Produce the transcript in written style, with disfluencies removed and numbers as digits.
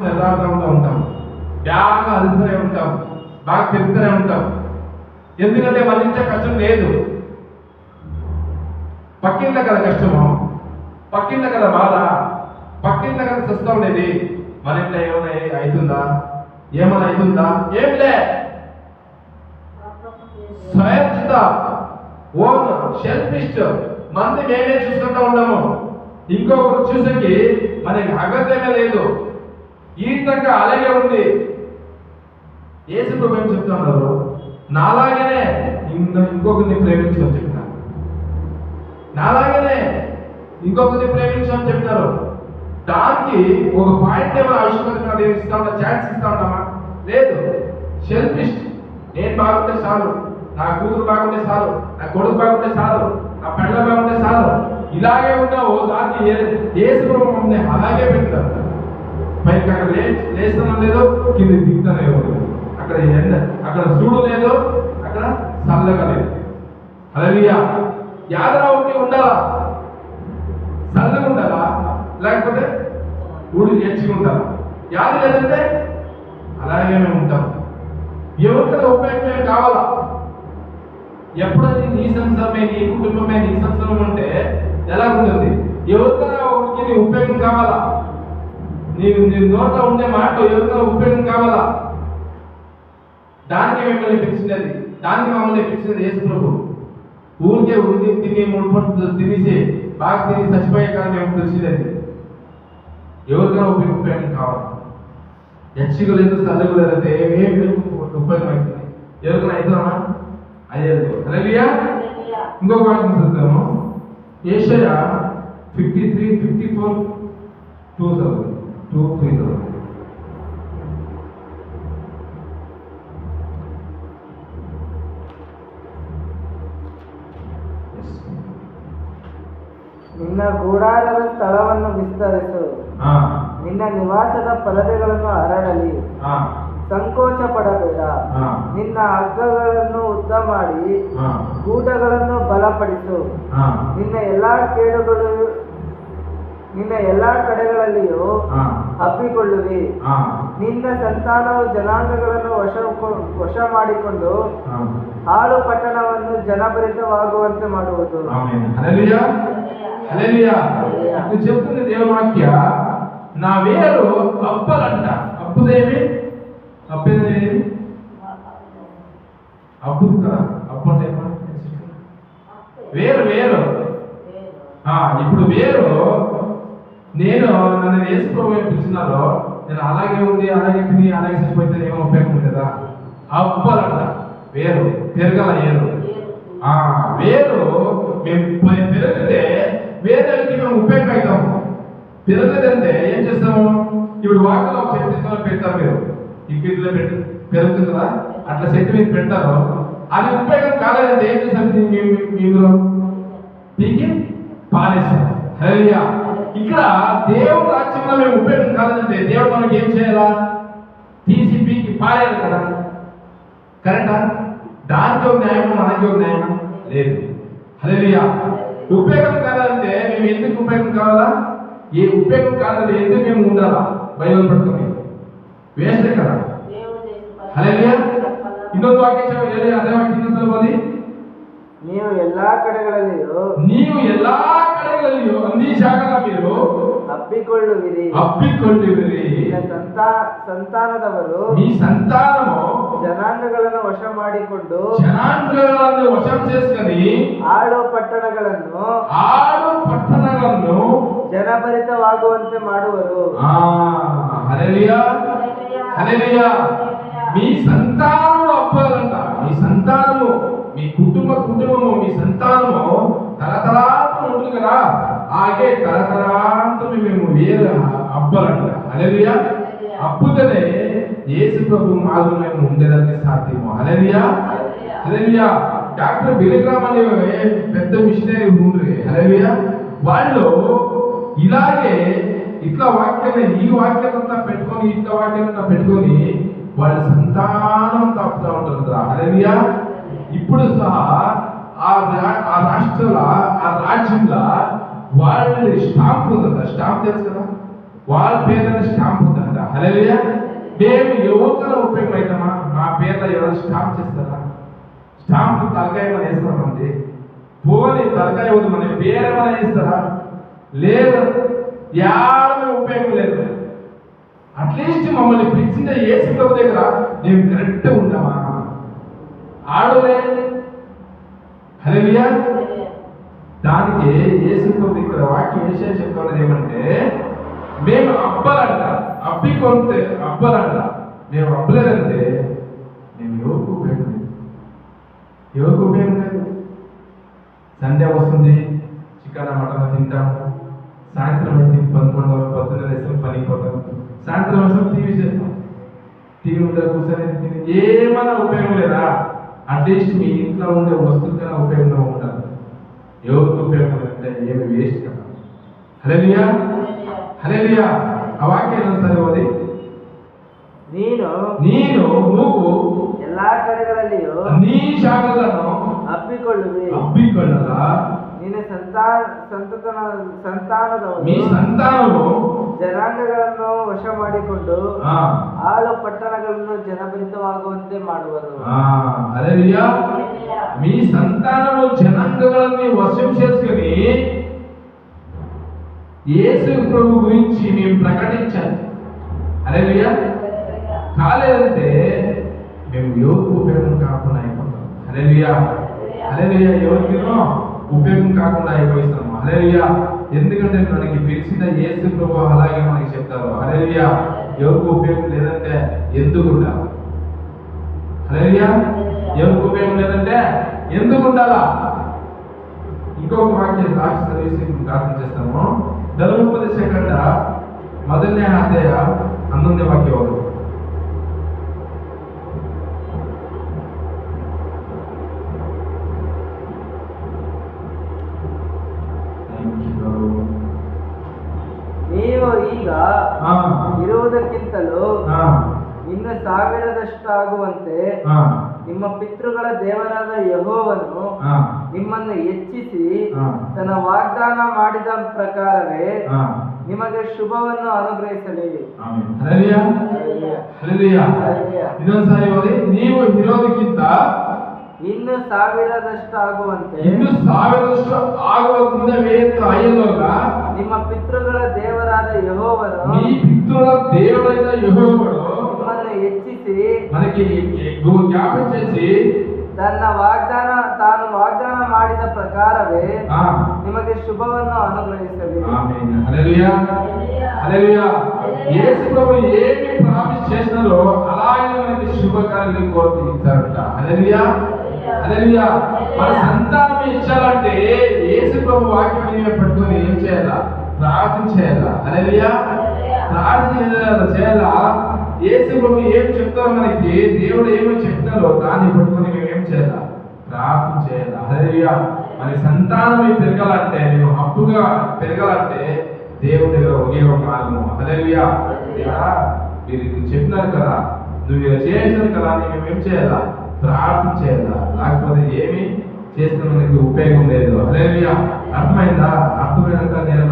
యథార్థంగా ఉంటాం, బాగా అలసిపోయి ఉంటాం, బాగా తిరుగుతూనే ఉంటాం. ఎందుకంటే మన ఇంట్లో కష్టం లేదు, పక్కింట కదా కష్టము, పక్కింట కదా బాధ, పక్కింట కదా స్వస్థం ఉండేది. మన ఇంట్లో ఏమైనా అవుతుందా? ఏమైనా అవుతుందా? ఏం లే. స్వయంచిత, ఓన్ సెల్ఫిస్ట్, మంది మేమే చూసుకుంటూ ఉంటాము, ఇంకొకరు చూసేకి మనకి అగత్యమే లేదు. ఈ విధంగా అలాగే ఉంది. యేసు ప్రభు ఏం చెప్తున్నారు? నాలాగనే ఇంకొకరిని ప్రేమించమని చెప్తున్నారు, నాలాగనే ఇంకొకరిని ప్రేమించమని చెప్తారు. దానికి ఒక పాయింట్ ఏమైనా ఆవిష్కరణ ఇస్తా ఉంటా, ఛాన్స్ ఇస్తా ఉంటామా? లేదు. సెల్ఫిస్ట్, నేను బాగుంటే చాలు, నా కూతురు బాగుంటే చాలు, నా కొడుకు బాగుంటే చాలు, నా పెళ్ళ బాగుంటే చాలు, ఇలాగే ఉన్నావు. దానికి యేసు ప్రభు మమ్మల్ని అలాగే పెట్టారు. పైకి అక్కడ లేస్తున్నాం లేదు, కింద దిగుతానే లేదు, అక్కడ ఎండ, అక్కడ చూడు లేదు, అక్కడ చల్లగా లేదు. హల్లెలూయా. యాదన ఒకటి ఉండాలా, చల్లగా ఉండాలా, లేకపోతే ఊడి నేర్చుకుంటారా? యాది లేదంటే అలాగే మేము ఉంటాం. ఎవరికైనా ఉపయోగమే కావాలా? ఎప్పుడైనా నీ సంసారమే, నీ కుటుంబమే, నీ సంసారం అంటే ఎలా ఉంటుంది? ఎవరికైనా ఒకరికి ఉపయోగం కావాలా? నీ నోట ఉండే మాట ఎవరికైనా ఉపయోగం కావాలా? దానికి మిమ్మల్ని పిలిచినది, దానికి మమ్మల్ని పిలిచినది యేసు ప్రభు. ఊరికే ఉండి తిని ముడిపట్టు తినేసి బాగా తిని చచ్చిపోయే కానీ మేము తెలిసినది. ఎవరికైనా ఉపయోగం కావాలి. యక్షిగా లేదు, చల్లగా లేదంటే ఏమేమి ఉపయోగం అవుతుంది? ఎవరికైనా అవుతామా? అయ్యేది. హల్లెలూయా. ఇంకొక వాక్యం చదువుతాము, యెషయా 53:54 2:3. ನಿನ್ನ ಗೂಡಾರದ ಸ್ಥಳವನ್ನು ವಿಸ್ತರಿಸು, ನಿನ್ನ ನಿವಾಸದ ಪರದೆಗಳನ್ನು ಹರಡಲಿ, ಸಂಕೋಚ ಪಡಬೇಡ. ನಿನ್ನ ಹಗ್ಗಗಳನ್ನು ಉದ್ದ ಮಾಡಿ ಗೂಟಗಳನ್ನು ಬಲಪಡಿಸು. ನಿನ್ನ ಎಲ್ಲಾ ಕಡೆಗಳಲ್ಲಿಯೂ ಹಬ್ಬಿಕೊಳ್ಳುವಿ. ನಿನ್ನ ಸಂತಾನವು ಜನಾಂಗಗಳನ್ನು ವಶ ಮಾಡಿಕೊಂಡು ಹಾಳು ಪಟ್ಟಣವನ್ನು ಜನಭರಿತವಾಗುವಂತೆ ಮಾಡುವುದು. చెప్తుంది దేవుని వాక్య. నా వేరు అప్పలంట. అప్పుదేమి? అప్పేదేమి? అప్పుది కదా. అప్పు అంటే వేరు. వేరు ఇప్పుడు వేరు. నేను నన్ను యేసు ప్రభు పిలిచినారో, నేను అలాగే ఉంది, అలాగే తిని, అలాగే చచ్చిపోతే ఏమో ఉపయోగం ఉంది కదా. అప్పలంట వేరు, పెరగల ఏరు. వేరు మేము పెరిగితే వేరేకి మేము ఉపయోగం అవుతాము. పెరగదంటే ఏం చేస్తాము? ఇప్పుడు వాకలో ఒక చెట్టు తీసుకొని పెడతారు, మీరు ఇంటిలో పెట్టి పెరుగుతుంది కదా, అట్లా చెట్టు మీరు పెడతారు. అది ఉపయోగం కాలేదంటే ఏం చేస్తారు? మీరు పీకి పారేస్తారు. హల్లెలూయా. ఇక్కడ దేవుడు రాజ్యంలో మేము ఉపయోగం కాలేదంటే దేవుడు మనకి ఏం చేయాలా? తీసి పీకి పారేయాలి కదా. కరెక్టా? దానికి ఒక న్యాయం, మనకి ఒక న్యాయం లేదు. హల్లెలూయా. ఉపయోగం కాదంటే మేము ఎందుకు ఉపయోగం కావాలా? ఏ ఉపయోగం కాదంటే ఎందుకు మేము ఉండాలా? బైబిల్ పట్టుకొని వేస్ట్ కదా. హల్లెలూయా. ಇನ್ನೊಂದು ವಾಕ್ಯ ಹೇಳಿ, ಅದೇ ವಾಕ್ಯ ಇನ್ನೊಂದ್ಸಲ ನೀವು ಎಲ್ಲಾ ಕಡೆಗಳಲ್ಲಿಯೂ ಅన్ని ಜಾಗದ మీరు ಹಬ್ಬಿಕೊಳ್ಳುವಿರಿ. ಸಂತಾನದವರು మీ సంతానము ಜನಾಂಗಗಳನ್ನು ವಶ ಮಾಡಿಕೊಂಡು ವಶం చేసుకొని ಆಳು ಪಟ್ಟಣಗಳನ್ನು ಜನಭರಿತವಾಗುವಂತೆ ಮಾಡುವರು. హల్లెలూయా. హల్లెలూయా. మీ సంతానము అప్పాలంట. మీ సంతానము, మీ కుటుంబము, మీ సంతానము తరతరాంతం ఉంటుంది కదా. ಹಾಗೆ తరతరాంతం మేము వేరు అబ్బాలంట. హల్లెలూయా. అప్పుతనే యేసు ప్రభు మాలో మేము ఉండేదానికి సాధ్యము. హల్లెలూయా. హల్లెలూయా. డాక్టర్ బిలిగ్రామ్ అనే పెద్ద మిషనరీ ఉండ్రి. హల్లెలూయా. వాళ్ళు ఇలాగే ఇట్లా వాక్యాన్ని, ఈ వాక్యాలంతా పెట్టుకొని, ఇట్లా వాక్యాలంతా పెట్టుకొని వాళ్ళ సంతానం తప్పుతూ ఉంటుంది. హల్లెలూయా. ఇప్పుడు సహా ఆ రాష్ట్రంలో, ఆ రాజ్యంలో వాళ్ళ స్టాంప్ ఉందంట. స్టాంప్ తెలుసు కదా, వాళ్ళ పేరు స్టాంప్ ఉందంట. అంట. హల్లెలూయా. మేము ఎవరికైనా ఉపయోగం అవుతామా? మా పేర్ల ఎవరు స్టాంప్ చేస్తారా? స్టాంప్ తలకాయ ఏమైనా వేస్తామండి? పోని తలకాయ వద్దు, మన పేరు ఏమైనా వేస్తారా? లేదు. యాడమే ఉపయోగం లేదు. అట్లీస్ట్ మమ్మల్ని పిలిచిన యేసు ప్రభు దగ్గర మేము కరెక్ట్ ఉంటామా? ఆడలే. హల్లెలూయా. దానికి యేసు ప్రభు ఇక్కడ వాక్యం విషయం చెప్తున్నది ఏమంటే, మేము అబ్బలంట, అబ్బికొంటే అబ్బలంట. మేము అబ్బలేదంటే మేము ఎవరికి ఉపయోగం లేదు. ఎవరికి ఉపయోగం లేదు. సండే వస్తుంది, చికెన్ మటన్ తింటాము. సాయంత్రం అయితే 11 పొద్దున్న వేస్తాం, పనికి పోతాం. సాయంత్రం వస్తాం, టీవీ చేస్తాం. టీవీ ముందర కూర్చొని ఏమైనా ఉపయోగం లేదా? అట్లీస్ట్ మీ ఇంట్లో ఉండే వస్తువుకైనా ఉపయోగంగా ఉండాలి. ఎవరికి ఉపయోగం లేదంటే ఏమి వేస్ట్ కదా. హల్లెలూయా. హల్లెలూయా. ఆ వాక్యం సరిపోది. ನೀನು నువ్వు ಎಲ್ಲಾ ಕಡೆಗಳಲ್ಲಿಯೂ ನೀ ಶಾಖಗಳನ್ನು ಅಪ್ಪಿಕೊಳ್ಳಲ್ಲ. ನಿನ್ನ ಸಂತಾನದವರು ನೀ ಸಂತಾನವು ಜನಾಂಗಗಳನ್ನು ವಶ ಮಾಡಿಕೊಂಡು ಆಳು ಪಟ್ಟಣಗಳನ್ನು ಜನಭರಿತವಾಗುವಂತೆ ಮಾಡುವರು. హల్లెలూయా. మీ సంతానము జనాంగಗಳನ್ನು వశం చేసుకొని యేసు ప్రభు గురించి మేము ప్రకటించాలి. హల్లెలూయా. కాలేదంటే మేము ఎవరికి ఉపయోగం కాకుండా అయిపోతాం. హల్లెలూయా. హల్లెలూయా. ఎవరికినో ఉపయోగం కాకుండా అయిపోయిస్తాము. హల్లెలూయా. ఎందుకంటే మనకి పిలిచిన యేసు ప్రభు అలాగే మనకి చెప్తారు. హల్లెలూయా. ఎవరికి ఉపయోగం లేదంటే ఎందుకు ఉండాలి? హల్లెలూయా. ఎవరికి ఉపయోగం లేదంటే ఎందుకు ఉండాలా? ఇంకొక వాక్యం లాస్ట్ సర్వీస్ ప్రార్థన చేస్తాము. ಧರ್ಮೋಪದೇಶಕಂಡ 1ನೇ ಅಧ್ಯಾಯ 11ನೇ ವಾಕ್ಯವಾಗಿದೆ. ನೀವು ಈಗ ಇರುವುದಕ್ಕಿಂತಲೂ ಇನ್ನು 1000ದಷ್ಟಾಗುವಂತೆ ನಿಮ್ಮ ಪಿತೃಗಳ ದೇವರಾದ ಯೆಹೋವನು ನಿಮ್ಮನ್ನು ಹೆಚ್ಚಿಸಿ ತನ್ನ ವಾಗ್ದಾನ ಮಾಡಿದ ಪ್ರಕಾರವೇ ನಿಮಗೆ ಶುಭವನ್ನು ಅನುಗ್ರಹಿಸಲಿ. ಇನ್ನೊಂದ್ಸಾರಿ ಓದಿ. ನೀವು ಇರೋದಕ್ಕಿಂತ ಇನ್ನು 1000ದಷ್ಟಾಗುವಂತೆ ನಿಮ್ಮ ಪಿತೃಗಳ ದೇವರಾದ ಯೆಹೋವನು ನಿಮ್ಮನ್ನು ಹೆಚ್ಚಿಸಿ మనకి జ్ఞాపకం చేసి ತಾನು ವಾಗ್ದಾನ ಮಾಡಿದ ಪ್ರಕಾರವೇ ನಿಮಗೆ ಶುಭವನ್ನು ಅನುಗ್ರಹಿಸಲಿ. ಆಮೆನ್. హల్లెలూయా. హల్లెలూయా. యేసు ప్రభు ఏమి ప్రామిస్ చేశారో అలాగే మనకి శుభకార్యాలు కోరుకుంటారట. హల్లెలూయా. హల్లెలూయా. మన సంతానం ఇచ్చాలంటే యేసు ప్రభు వాక్యం పట్టుకొని ఏం చేయాలా? ప్రార్థన చేయాలా. హల్లెలూయా. ప్రార్థన చేయాలా. యేసు ప్రభు ఏం చెప్తారో మనకి, దేవుడు ఏమో చెప్తారో దాన్ని పట్టుకొని మేము ఏం చేయాలా? ప్రార్థన చేయాలా. హల్లెలూయా. మన సంతానం పెరగాలంటే, మేము హక్కుగా పెరగాలంటే దేవుడి దగ్గర ఒకే ఒక మార్గం. హల్లెలూయా. దేవా మీరు చెప్పినారు కదా, నువ్వు ఇలా చేసినారు కదా అని మేము ఏం చేయాలా? ప్రార్థన చేయాలా. లేకపోతే ఏమి చేస్తే మనకి ఉపయోగం లేదు. హల్లెలూయా. అర్థమైందా? అర్థమైనంత నేను